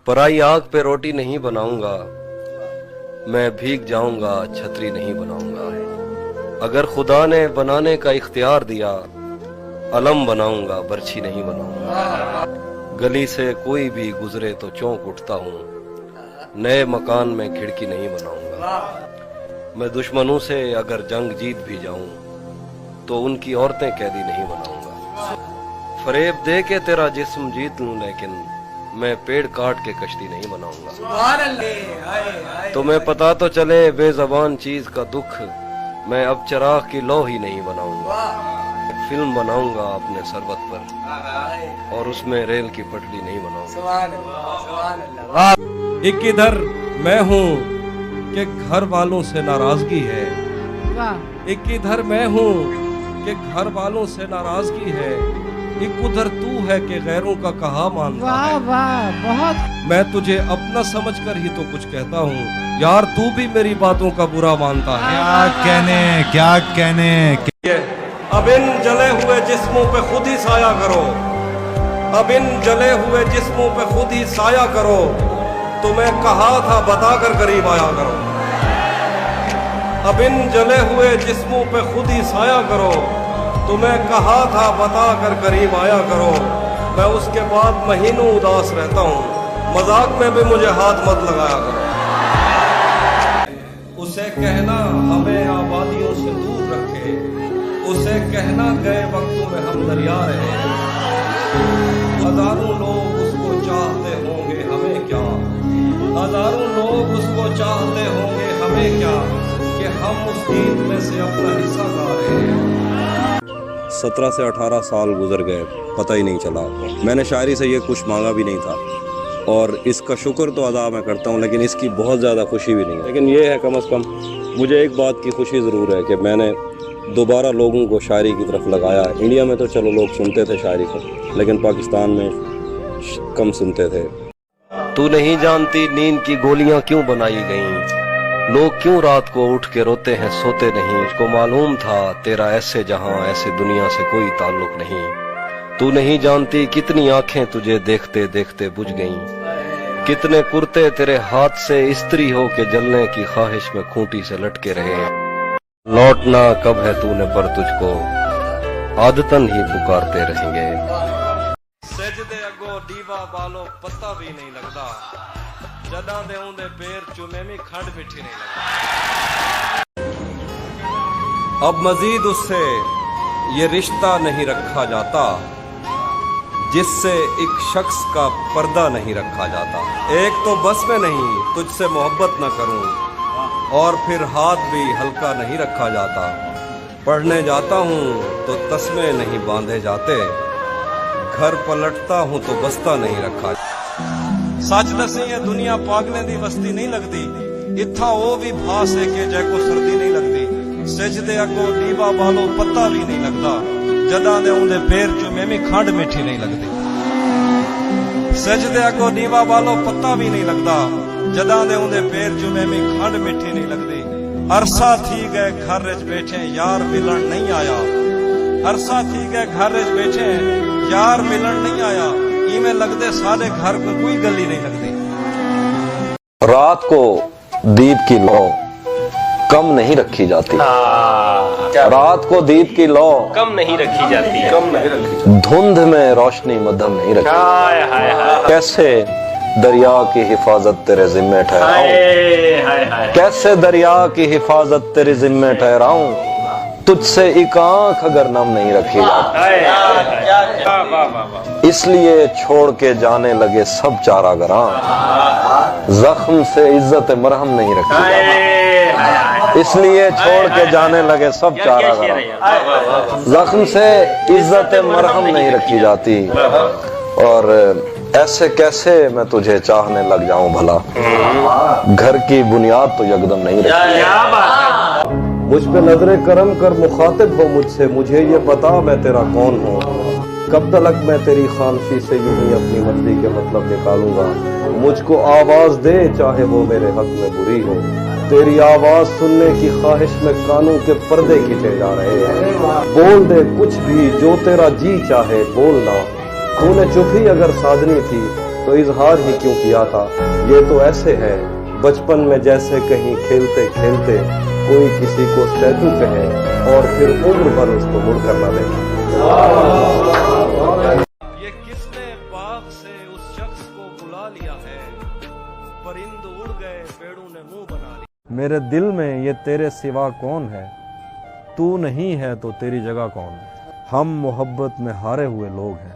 पराई आग पे रोटी नहीं बनाऊंगा, मैं भीग जाऊंगा छतरी नहीं बनाऊंगा। अगर खुदा ने बनाने का इख्तियार दिया, अलम बनाऊंगा बर्छी नहीं बनाऊंगा। गली से कोई भी गुजरे तो चौंक उठता हूँ, नए मकान में खिड़की नहीं बनाऊंगा। मैं दुश्मनों से अगर जंग जीत भी जाऊं तो उनकी औरतें कैदी नहीं बनाऊंगा। फरेब दे के तेरा जिस्म जीत लूं लेकिन मैं पेड़ काट के कश्ती नहीं बनाऊंगा। तुम्हें पता तो चले बेज़बान चीज का दुख, मैं अब चिराग की लौ ही नहीं बनाऊंगा। फिल्म बनाऊंगा अपने सरबत पर और उसमें रेल की पटरी नहीं बनाऊंगा। एक इधर मैं हूँ कि घर वालों से नाराजगी है, एक इधर मैं हूँ कि घर वालों से नाराजगी है, एक उधर तू है कि गैरों का कहा मानता है। वाह वाह, बहुत। मैं तुझे अपना समझकर ही तो कुछ कहता हूँ, यार तू भी मेरी बातों का बुरा मानता है। क्या कहने अब इन जले हुए जिस्मों पे खुद ही साया करो, अब इन जले हुए जिस्मों पे खुद ही साया करो। तुम्हें कहा था बताकर करीब आया करो। अब इन जले हुए जिस्मों पे खुद ही साया करो। तुम्हें कहा था बताकर करीब आया करो। मैं उसके बाद महीनों उदास रहता हूँ, मजाक में भी मुझे हाथ मत लगाया करो। उसे कहना हमें आबादियों से दूर रखे, उसे कहना गए वक्तों में हम दरिया रहे। हजारों लोग उसको चाहते होंगे हमें क्या, हजारों लोग उसको चाहते होंगे हमें क्या, कि हम उस गीत में से अपना हिस्सा गा रहे हैं। 17 से 18 साल गुजर गए, पता ही नहीं चला। मैंने शायरी से ये कुछ मांगा भी नहीं था और इसका शुक्र तो अदा मैं करता हूँ, लेकिन इसकी बहुत ज़्यादा खुशी भी नहीं है। लेकिन ये है कम से कम मुझे एक बात की खुशी ज़रूर है कि मैंने दोबारा लोगों को शायरी की तरफ लगाया। इंडिया में तो चलो लोग सुनते थे शायरी को, लेकिन पाकिस्तान में कम सुनते थे। तू नहीं जानती नींद की गोलियां क्यों बनाई गईं, लोग क्यों रात को उठ के रोते हैं सोते नहीं। मुझको मालूम था तेरा ऐसे जहां ऐसे दुनिया से कोई ताल्लुक नहीं। तू नहीं जानती कितनी आंखें तुझे देखते देखते बुझ गईं, कितने कुर्ते तेरे हाथ से इस्त्री हो के जलने की ख्वाहिश में खूंटी से लटके रहे। लौटना कब है तूने पर तुझको आदतन ही पुकारते रहेंगे। सजदे अगो दीवा बालो पता भी नहीं लगता, जदा दे उंदे पैर चुमे में खंड मिठी नहीं लगता। अब मजीद उससे ये रिश्ता नहीं रखा जाता जिससे एक शख्स का पर्दा नहीं रखा जाता। एक तो बस में नहीं तुझसे मोहब्बत न करूं, और फिर हाथ भी हल्का नहीं रखा जाता। पढ़ने जाता हूँ तो तस्मे नहीं बांधे जाते, घर पलटता हूँ तो बस्ता नहीं रखा। सच दसी ये दुनिया पागले दी वस्ती नहीं लगती, इत्था वो भी भास है कि जैको सर्दी नहीं लगती। सजदे अगो दीवा बालो पता भी नहीं लगता, जदा दे उंदे पैर चुमे में खंड मिठी नहीं लगती। सजदे अगो दीवा बालो पता भी नहीं लगता, जदा दे उंदे पैर चुमे में खंड मिठी नहीं लगती। अरसा थी गए घर विच बैठे यार मिलन नहीं आया, अरसा थी गए घर विच बैठे यार मिलन नहीं आया। इवें लगदे सारे घर को कोई गली नहीं लगती। रात को दीप की लौ कम नहीं रखी जाती, रात को दीप की लौ कम नहीं रखी जाती है, कम नहीं रखी। धुंध में रोशनी मध्यम नहीं रखी। हाय हाय हाय, कैसे दरिया की हिफाजत तेरे जिम्मे ठहराऊं, हाय हाय, कैसे दरिया की हिफाजत तेरे जिम्मे ठहराऊं। तुझसे एक आंख अगर नम नहीं रखी जाती, इसलिए छोड़ के जाने लगे सब चारागरां। जख्म से इज्जत मरहम नहीं रखी जाती, इसलिए छोड़ के जाने लगे सब चारागरां। जख्म से इज्जत मरहम नहीं रखी जाती, और ऐसे कैसे मैं तुझे चाहने लग जाऊं भला, घर की बुनियाद तो यकदम नहीं रखी। मुझ पे नजरे करम कर मुखातिब हो मुझसे, मुझे ये बता मैं तेरा कौन हूँ। कब तक मैं तेरी खामशी से यूं ही अपनी मर्जी के मतलब निकालूंगा। मुझको आवाज दे चाहे वो मेरे हक में बुरी हो, तेरी आवाज सुनने की ख्वाहिश में कानों के पर्दे खींचे जा रहे हैं। बोल दे कुछ भी जो तेरा जी चाहे बोलना, तूने चुप ही अगर साधनी थी तो इजहार ही क्यों किया था। ये तो ऐसे है बचपन में जैसे कहीं खेलते खेलते कोई किसी को स्टैचू कहे और फिर उम्र भर उसको मुड़कर न देखे। ये किसने बाग से उस शख्स को बुला लिया है, परिंद उड़ गए पेड़ों ने मुंह बना लिया। मेरे दिल में ये तेरे सिवा कौन है, तू नहीं है तो तेरी जगह कौन है। हम मोहब्बत में हारे हुए लोग हैं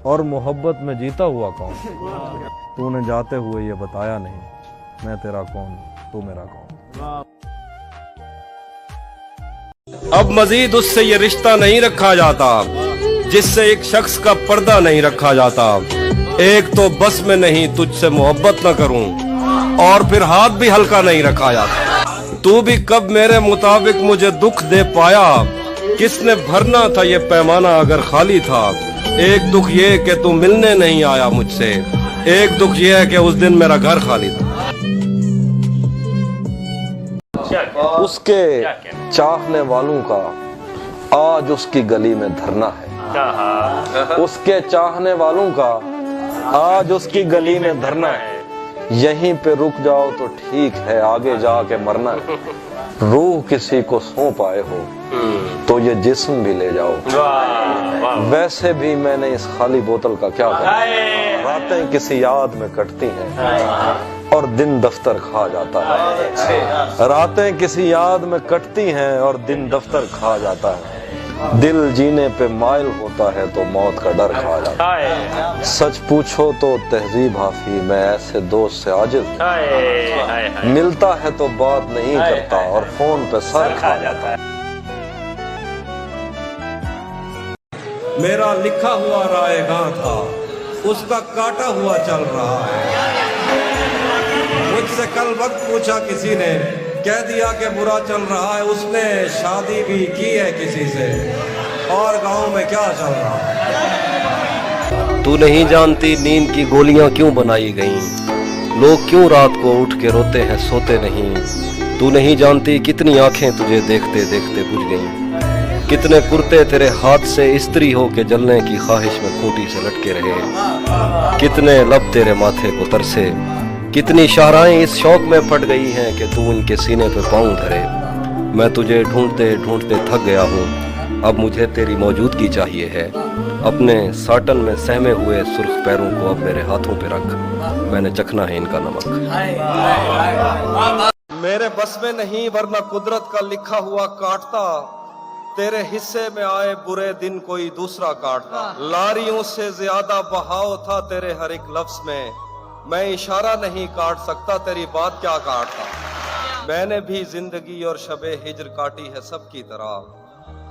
और मोहब्बत में जीता हुआ कौन। तूने जाते हुए ये बताया नहीं, मैं तेरा कौन तू मेरा कौन। अब मजीद उससे ये रिश्ता नहीं रखा जाता जिससे एक शख्स का पर्दा नहीं रखा जाता। एक तो बस में नहीं तुझसे मोहब्बत न करूं और फिर हाथ भी हल्का नहीं रखा जाता। तू भी कब मेरे मुताबिक मुझे दुख दे पाया, किसने भरना था ये पैमाना अगर खाली था। एक दुख ये कि तू मिलने नहीं आया मुझसे, एक दुख ये है कि उस दिन मेरा घर खाली था। उसके चाहने वालों का आज उसकी गली में धरना है। उसके चाहने वालों का आज उसकी गली में धरना है। यहीं पे रुक जाओ तो ठीक है, आगे जाके मरना है। रूह किसी को सौंप आए हो तो ये जिस्म भी ले जाओ। वैसे भी मैंने इस खाली बोतल का क्या करना। रातें किसी याद में कटती हैं और दिन दफ्तर खा जाता है। रातें किसी याद में कटती हैं और दिन दफ्तर खा जाता है। दिल जीने पे माइल होता है तो मौत का डर खा जाता है। सच पूछो तो तहजीब हाफी मैं ऐसे दोस्त से आजिज, मिलता है तो बात नहीं करता और फोन पे सर खा जाता है। मेरा लिखा हुआ रायगां था उसका काटा हुआ चल रहा है। मुझसे कल वक्त पूछा किसी ने, कह दिया कि बुरा चल रहा है। उसने शादी भी की है किसी से और गांव में क्या चल रहा है। तू नहीं जानती नींद की गोलियां क्यों बनाई गईं, लोग क्यों रात को उठ के रोते हैं सोते नहीं। तू नहीं जानती कितनी आंखें तुझे देखते देखते बुझ गईं, कितने कुर्ते तेरे हाथ से इस्त्री हो के जलने की ख्वाहिश में खूंटी से लटके रहे, कितने लब तेरे माथे को तरसे, कितनी शाहराएं इस शौक में फट गई हैं कि तू इनके सीने पे पाँव धरे। मैं तुझे ढूंढते ढूंढते थक गया हूँ, अब मुझे तेरी मौजूदगी चाहिए है। अपने साटन में सहमे हुए सुर्ख पैरों को अब मेरे हाथों पे रख, मैंने चखना है इनका नमक। मेरे बस में नहीं वरना कुदरत का लिखा हुआ काटता, तेरे हिस्से में आए बुरे दिन कोई दूसरा काटता। लारियों से ज्यादा बहाव था तेरे हर एक लफ्ज में, मैं इशारा नहीं काट सकता तेरी बात क्या काटता। मैंने भी जिंदगी और शबे हिज्र काटी है सबकी तरह,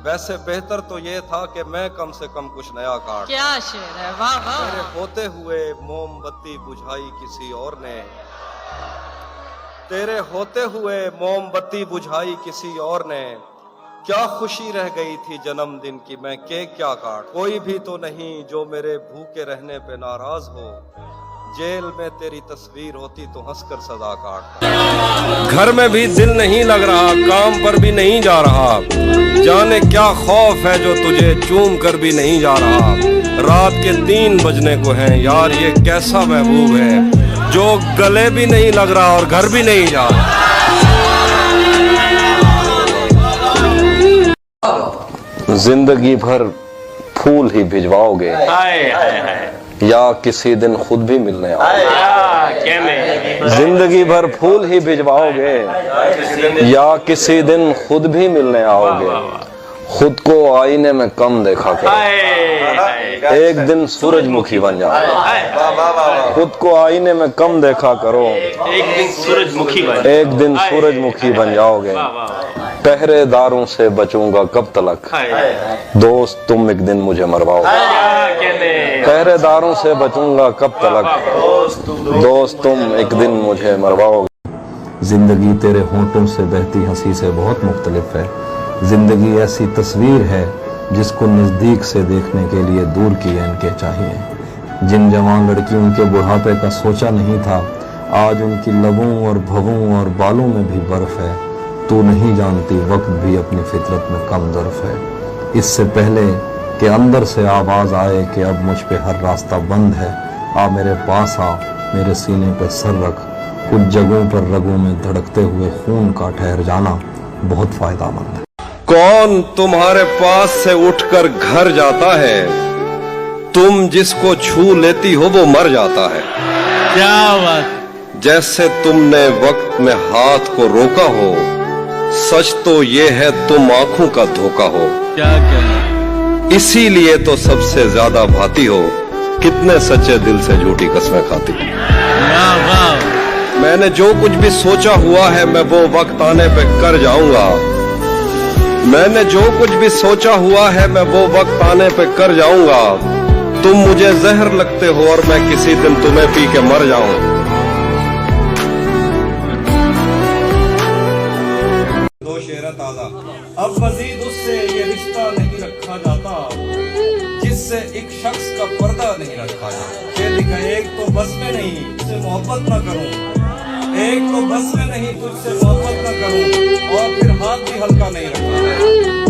वैसे बेहतर तो ये था कि मैं कम से कम कुछ नया काट। क्या शेर है, वाह वाह। मेरे होते हुए मोमबत्ती बुझाई किसी और ने, तेरे होते हुए मोमबत्ती बुझाई किसी और ने। क्या खुशी रह गई थी जन्मदिन की, मैं केक क्या काट। कोई भी तो नहीं जो मेरे भूखे रहने पे नाराज हो, जेल में तेरी तस्वीर होती तो हंसकर सजा काटता। घर में भी दिल नहीं लग रहा, काम पर भी नहीं जा रहा, जाने क्या खौफ है जो तुझे चूम कर भी नहीं जा रहा। रात के 3 बजने को हैं यार, ये कैसा महबूब है जो गले भी नहीं लग रहा और घर भी नहीं जा रहा। जिंदगी भर फूल ही भिजवाओगे या किसी दिन खुद भी मिलने आओगे। जिंदगी भर फूल ही भिजवाओगे या किसी दिन खुद भी मिलने आओगे। खुद को आईने में कम देखा करो, एक दिन सूरजमुखी बन जाओ। खुद को आईने में कम देखा करो, एक दिन सूरजमुखी बन जाओगे। पहरेदारों से बचूंगा कब तलक, दोस्त तुम एक दिन मुझे मरवाओगे। पहरेदारों से बचूंगा कब तलक, दोस्त तुम एक दिन मुझे मरवाओगे। जिंदगी तेरे होंठों से बहती हंसी से बहुत मुख्तलिफ है। जिंदगी ऐसी तस्वीर है जिसको नजदीक से देखने के लिए दूर की ऐनकें चाहिए। जिन जवान लड़कियों के बुढ़ापे का सोचा नहीं था, आज उनकी लबों और भवों और बालों में भी बर्फ है। तू नहीं जानती वक्त भी अपनी फितरत में कम ज़र्फ है। इससे पहले कि अंदर से आवाज आए कि अब मुझ पे हर रास्ता बंद है, आ मेरे पास आ, मेरे सीने पे सर रख, कुछ जगहों पर रगों में धड़कते हुए खून का ठहर जाना बहुत फायदेमंद है। कौन तुम्हारे पास से उठकर घर जाता है, तुम जिसको छू लेती हो वो मर जाता है। क्या बात। जैसे तुमने वक्त में हाथ को रोका हो, सच तो ये है तुम आंखों का धोखा हो। क्या कहना। इसीलिए तो सबसे ज्यादा भाती हो, कितने सच्चे दिल से झूठी कस्में खाती हो। वाह वाह। मैंने जो कुछ भी सोचा हुआ है मैं वो वक्त आने पे कर जाऊंगा। मैंने जो कुछ भी सोचा हुआ है मैं वो वक्त आने पे कर जाऊंगा। तुम मुझे जहर लगते हो और मैं किसी दिन तुम्हें पी के मर जाऊं। दो शेर ताजा। अब मजीद उससे ये रिश्ता नहीं रखा जाता जिससे एक शख्स का पर्दा नहीं रखा जाता। शेर लिखा, एक तो बस में नहीं तुझसे मोहब्बत ना करूं, एक तो बस में नहीं तुझसे मोहब्बत ना करूं, और फिर हाथ भी हल्का नहीं रखा।